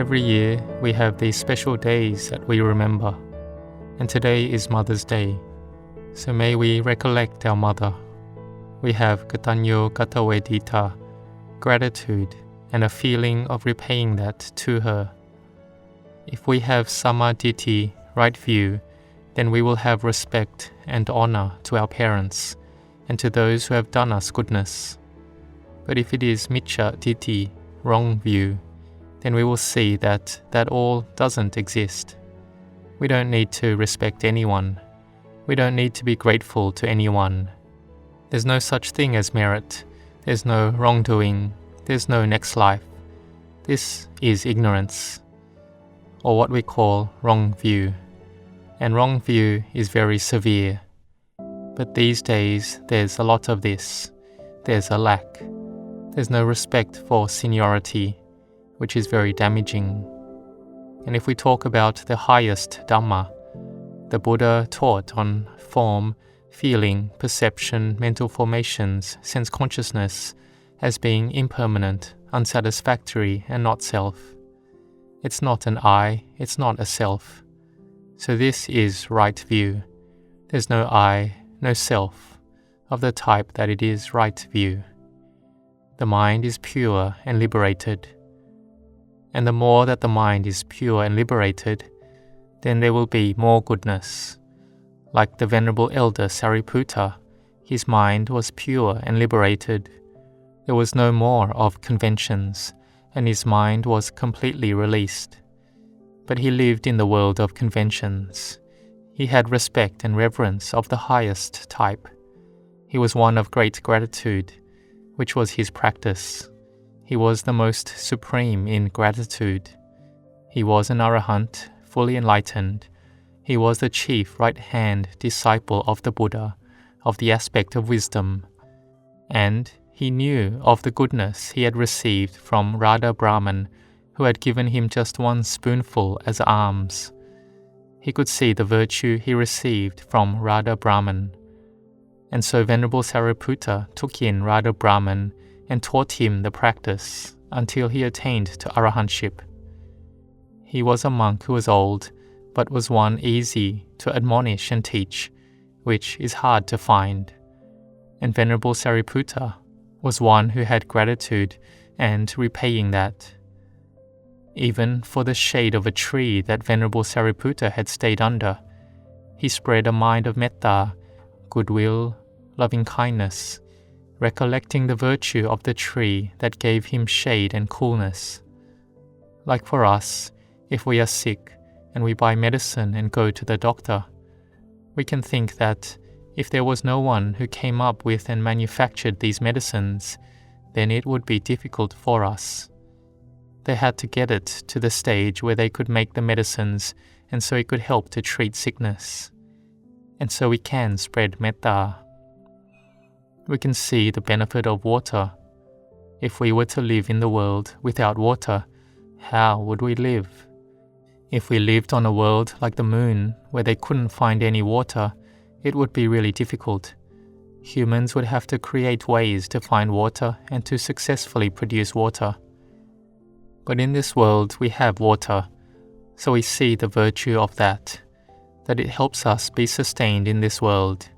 Every year we have these special days that we remember, and today is Mother's Day, so may we recollect our mother. We have katanyo katawedita, gratitude, and a feeling of repaying that to her. If we have samaditi, right view, then we will have respect and honor to our parents and to those who have done us goodness. But if it is miccha titi, wrong view, then we will see that all doesn't exist. We don't need to respect anyone. We don't need to be grateful to anyone. There's no such thing as merit. There's no wrongdoing. There's no next life. This is ignorance, or what we call wrong view. And wrong view is very severe. But these days there's a lot of this. There's a lack. There's no respect for seniority, which is very damaging. And if we talk about the highest Dhamma, the Buddha taught on form, feeling, perception, mental formations, sense consciousness as being impermanent, unsatisfactory, and not self. It's not an I, it's not a self. So this is right view. There's no I, no self, of the type that it is right view. The mind is pure and liberated. And the more that the mind is pure and liberated, then there will be more goodness. Like the Venerable Elder Sariputta, his mind was pure and liberated. There was no more of conventions, and his mind was completely released. But he lived in the world of conventions. He had respect and reverence of the highest type. He was one of great gratitude, which was his practice. He was the most supreme in gratitude. He was an arahant, fully enlightened. He was the chief right-hand disciple of the Buddha, of the aspect of wisdom. And he knew of the goodness he had received from Radha Brahman, who had given him just one spoonful as alms. He could see the virtue he received from Radha Brahman. And so Venerable Sariputta took in Radha Brahman and taught him the practice until he attained to arahantship. He was a monk who was old, but was one easy to admonish and teach, which is hard to find. And Venerable Sariputta was one who had gratitude and repaying that. Even for the shade of a tree that Venerable Sariputta had stayed under, he spread a mind of metta, goodwill, loving-kindness, recollecting the virtue of the tree that gave him shade and coolness. Like for us, if we are sick and we buy medicine and go to the doctor, we can think that if there was no one who came up with and manufactured these medicines, then it would be difficult for us. They had to get it to the stage where they could make the medicines, and so it could help to treat sickness. And so we can spread metta. We can see the benefit of water. If we were to live in the world without water, how would we live? If we lived on a world like the moon, where they couldn't find any water, it would be really difficult. Humans would have to create ways to find water and to successfully produce water. But in this world we have water, so we see the virtue of that it helps us be sustained in this world.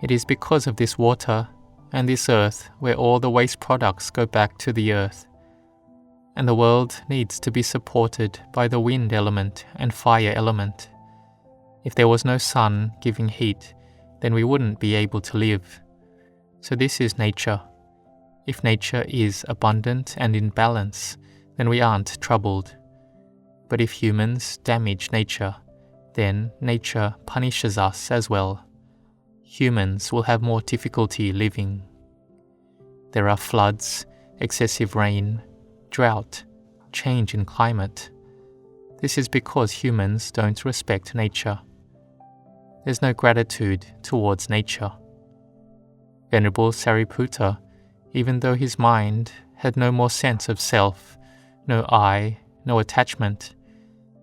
It is because of this water and this earth where all the waste products go back to the earth. And the world needs to be supported by the wind element and fire element. If there was no sun giving heat, then we wouldn't be able to live. So this is nature. If nature is abundant and in balance, then we aren't troubled. But if humans damage nature, then nature punishes us as well. Humans will have more difficulty living. There are floods, excessive rain, drought, change in climate. This is because humans don't respect nature. There's no gratitude towards nature. Venerable Sariputta, even though his mind had no more sense of self, no I, no attachment,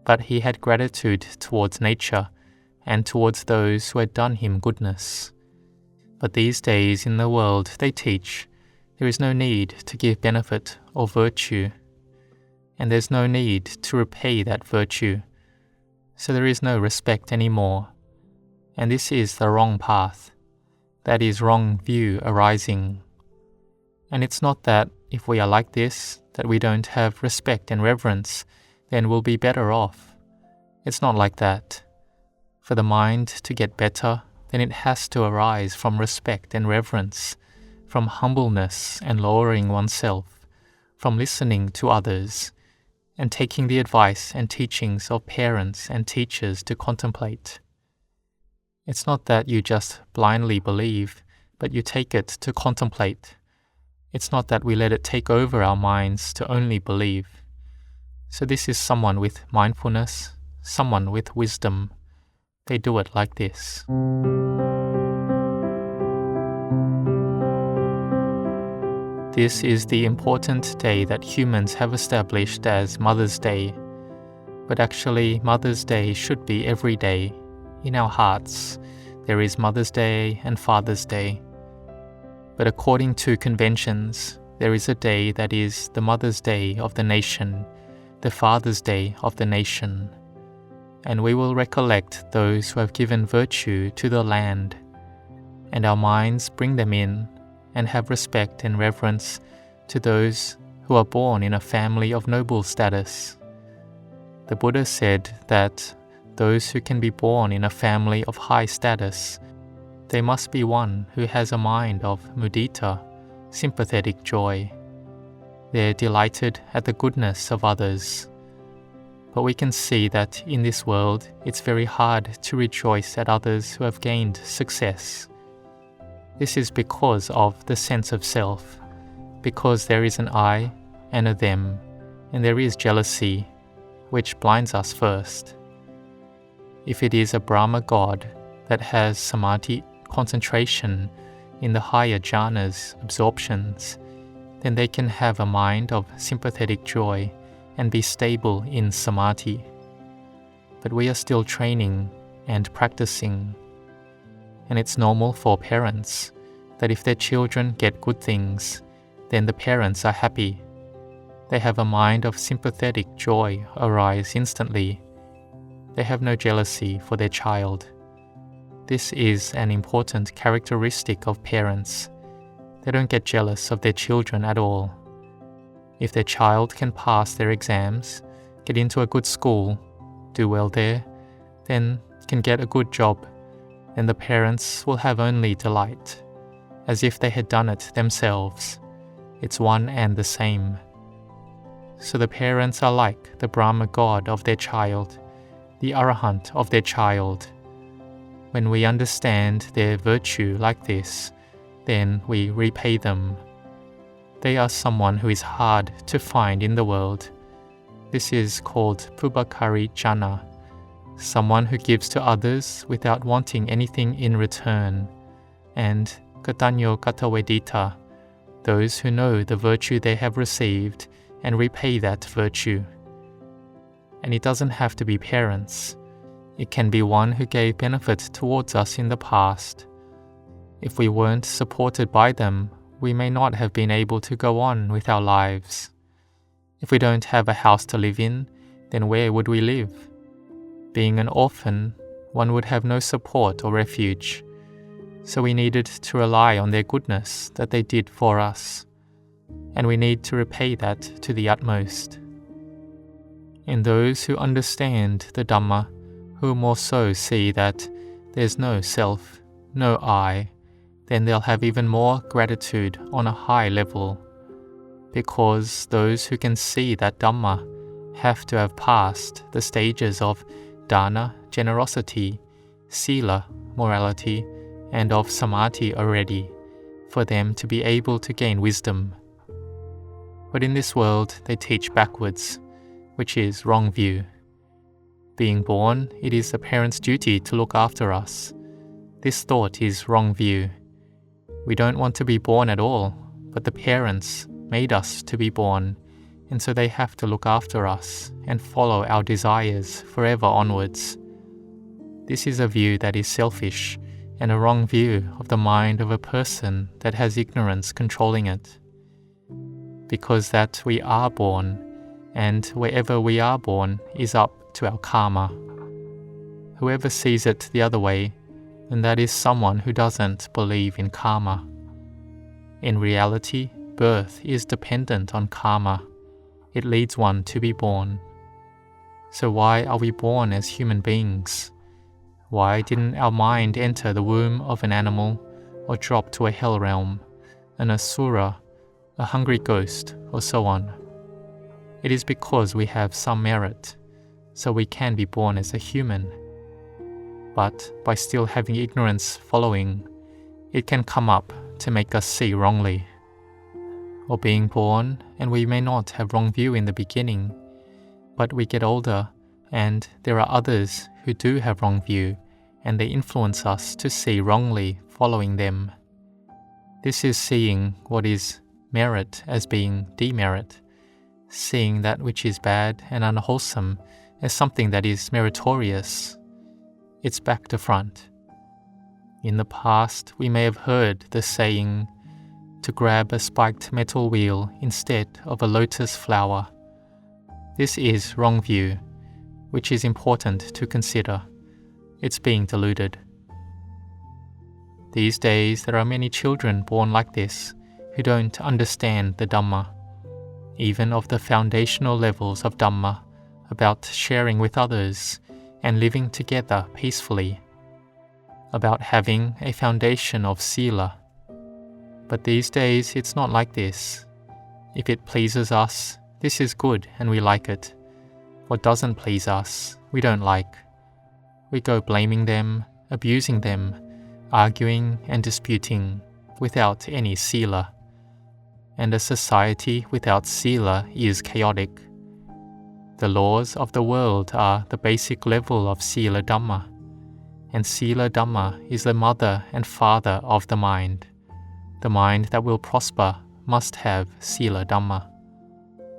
but he had gratitude towards nature and towards those who had done him goodness. But these days in the world they teach there is no need to give benefit or virtue. and there's no need to repay that virtue. So there is no respect anymore. And this is the wrong path. That is wrong view arising. And it's not that if we are like this, that we don't have respect and reverence, then we'll be better off. It's not like that. For the mind to get better, then it has to arise from respect and reverence, from humbleness and lowering oneself, from listening to others, and taking the advice and teachings of parents and teachers to contemplate. It's not that you just blindly believe, but you take it to contemplate. It's not that we let it take over our minds to only believe. So this is someone with mindfulness, someone with wisdom. They do it like this. This is the important day that humans have established as Mother's Day. But actually, Mother's Day should be every day. In our hearts, there is Mother's Day and Father's Day. But according to conventions, there is a day that is the Mother's Day of the nation, the Father's Day of the nation. And we will recollect those who have given virtue to the land, and our minds bring them in and have respect and reverence to those who are born in a family of noble status. The Buddha said that those who can be born in a family of high status, they must be one who has a mind of mudita, sympathetic joy. They're delighted at the goodness of others. But we can see that in this world, it's very hard to rejoice at others who have gained success. This is because of the sense of self, because there is an I and a them, and there is jealousy, which blinds us first. If it is a Brahma God that has samadhi concentration in the higher jhanas, absorptions, then they can have a mind of sympathetic joy and be stable in samadhi. But we are still training and practicing. And it's normal for parents that if their children get good things, then the parents are happy. They have a mind of sympathetic joy arise instantly. They have no jealousy for their child. This is an important characteristic of parents. They don't get jealous of their children at all. If their child can pass their exams, get into a good school, do well there, then can get a good job, then the parents will have only delight, as if they had done it themselves. It's one and the same. So the parents are like the Brahma God of their child, the Arahant of their child. When we understand their virtue like this, then we repay them. They are someone who is hard to find in the world. This is called Pubakari Jana, someone who gives to others without wanting anything in return, and Katanyo Katawedita, those who know the virtue they have received and repay that virtue. And it doesn't have to be parents. It can be one who gave benefit towards us in the past. If we weren't supported by them, we may not have been able to go on with our lives. If we don't have a house to live in, then where would we live? Being an orphan, one would have no support or refuge. So we needed to rely on their goodness that they did for us, and we need to repay that to the utmost. In those who understand the Dhamma, who more so see that there's no self, no I, then they'll have even more gratitude on a high level, because those who can see that Dhamma have to have passed the stages of dana, generosity, sila, morality, and of samadhi already, for them to be able to gain wisdom. But in this world they teach backwards, which is wrong view. Being born, it is the parent's duty to look after us. This thought is wrong view. We don't want to be born at all, but the parents made us to be born, and so they have to look after us and follow our desires forever onwards. This is a view that is selfish and a wrong view of the mind of a person that has ignorance controlling it. Because that we are born, and wherever we are born is up to our karma. Whoever sees it the other way, then that is someone who doesn't believe in karma. In reality, birth is dependent on karma. It leads one to be born. So why are we born as human beings? Why didn't our mind enter the womb of an animal or drop to a hell realm, an asura, a hungry ghost, or so on? It is because we have some merit, so we can be born as a human. But by still having ignorance following, it can come up to make us see wrongly. Or being born, and we may not have wrong view in the beginning, but we get older, and there are others who do have wrong view, and they influence us to see wrongly following them. This is seeing what is merit as being demerit, seeing that which is bad and unwholesome as something that is meritorious. It's back to front. In the past, we may have heard the saying, to grab a spiked metal wheel instead of a lotus flower. This is wrong view, which is important to consider. It's being diluted. These days, there are many children born like this who don't understand the Dhamma, even of the foundational levels of Dhamma, about sharing with others and living together peacefully, about having a foundation of sila. But these days it's not like this. If it pleases us, this is good and we like it. What doesn't please us, we don't like. We go blaming them, abusing them, arguing and disputing without any sila. And a society without sila is chaotic. The laws of the world are the basic level of Sila Dhamma, and Sila Dhamma is the mother and father of the mind. The mind that will prosper must have Sila Dhamma.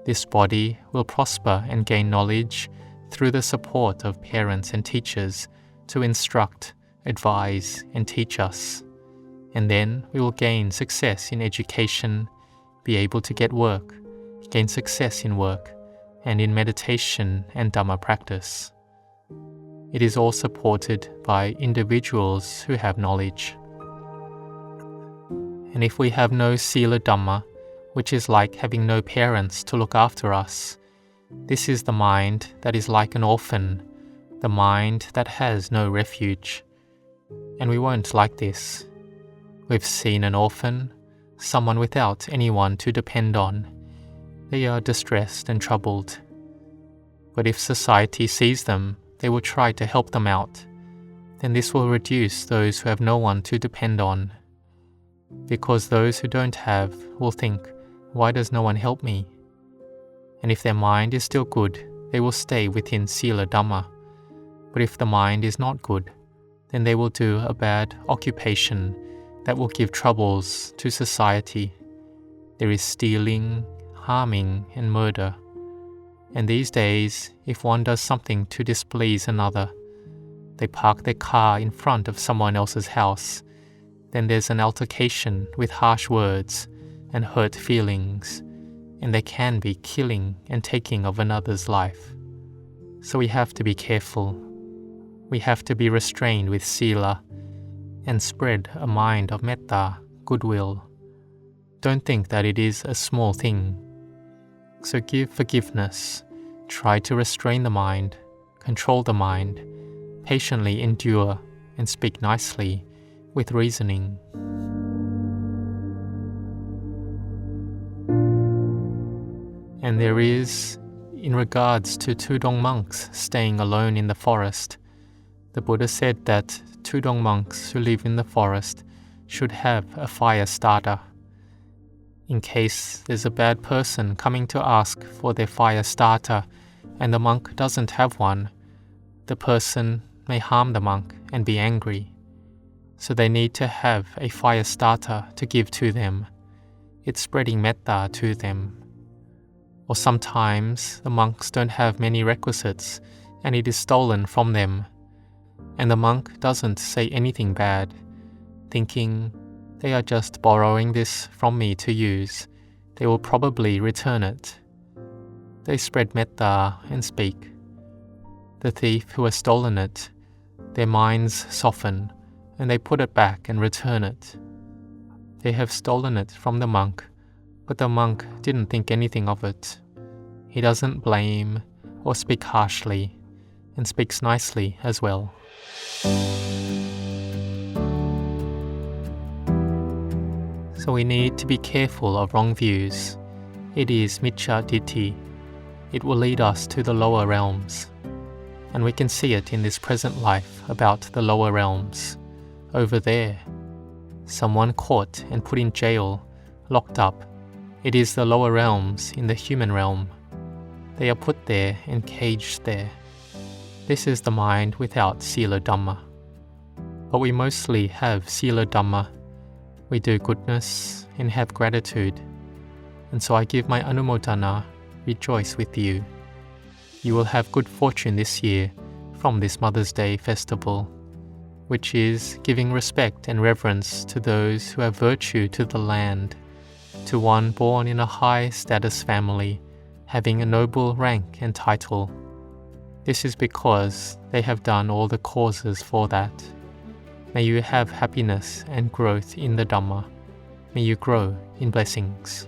This body will prosper and gain knowledge through the support of parents and teachers to instruct, advise, and teach us. And then we will gain success in education, be able to get work, gain success in work, and in meditation and Dhamma practice. It is all supported by individuals who have knowledge. And if we have no Sila Dhamma, which is like having no parents to look after us, this is the mind that is like an orphan, the mind that has no refuge. And we won't like this. We've seen an orphan, someone without anyone to depend on. They are distressed and troubled. But if society sees them, they will try to help them out. Then this will reduce those who have no one to depend on. Because those who don't have will think, why does no one help me? And if their mind is still good, they will stay within Sila Dhamma. But if the mind is not good, then they will do a bad occupation that will give troubles to society. There is stealing, harming, and murder. And these days, if one does something to displease another, they park their car in front of someone else's house, then there's an altercation with harsh words and hurt feelings, and there can be killing and taking of another's life. So we have to be careful. We have to be restrained with sila and spread a mind of metta, goodwill. Don't think that it is a small thing. So give forgiveness, try to restrain the mind, control the mind, patiently endure and speak nicely with reasoning. And there is, in regards to Tudong monks staying alone in the forest, the Buddha said that Tudong monks who live in the forest should have a fire starter. In case there's a bad person coming to ask for their fire starter and the monk doesn't have one, the person may harm the monk and be angry. So they need to have a fire starter to give to them. It's spreading metta to them. Or sometimes the monks don't have many requisites and it is stolen from them. And the monk doesn't say anything bad, thinking, they are just borrowing this from me to use. They will probably return it. they spread metta and speak. The thief who has stolen it, their minds soften, and they put it back and return it. They have stolen it from the monk, but the monk didn't think anything of it. He doesn't blame or speak harshly, and speaks nicely as well. So we need to be careful of wrong views. It is miccha ditthi. It will lead us to the lower realms. And we can see it in this present life about the lower realms. Over there, someone caught and put in jail, locked up. It is the lower realms in the human realm. They are put there and caged there. This is the mind without Sila Dhamma. But we mostly have Sila Dhamma. We do goodness and have gratitude. And so I give my anumodana, rejoice with you. You will have good fortune this year from this Mother's Day festival, which is giving respect and reverence to those who have virtue to the land, to one born in a high status family, having a noble rank and title. This is because they have done all the causes for that. May you have happiness and growth in the Dhamma. May you grow in blessings.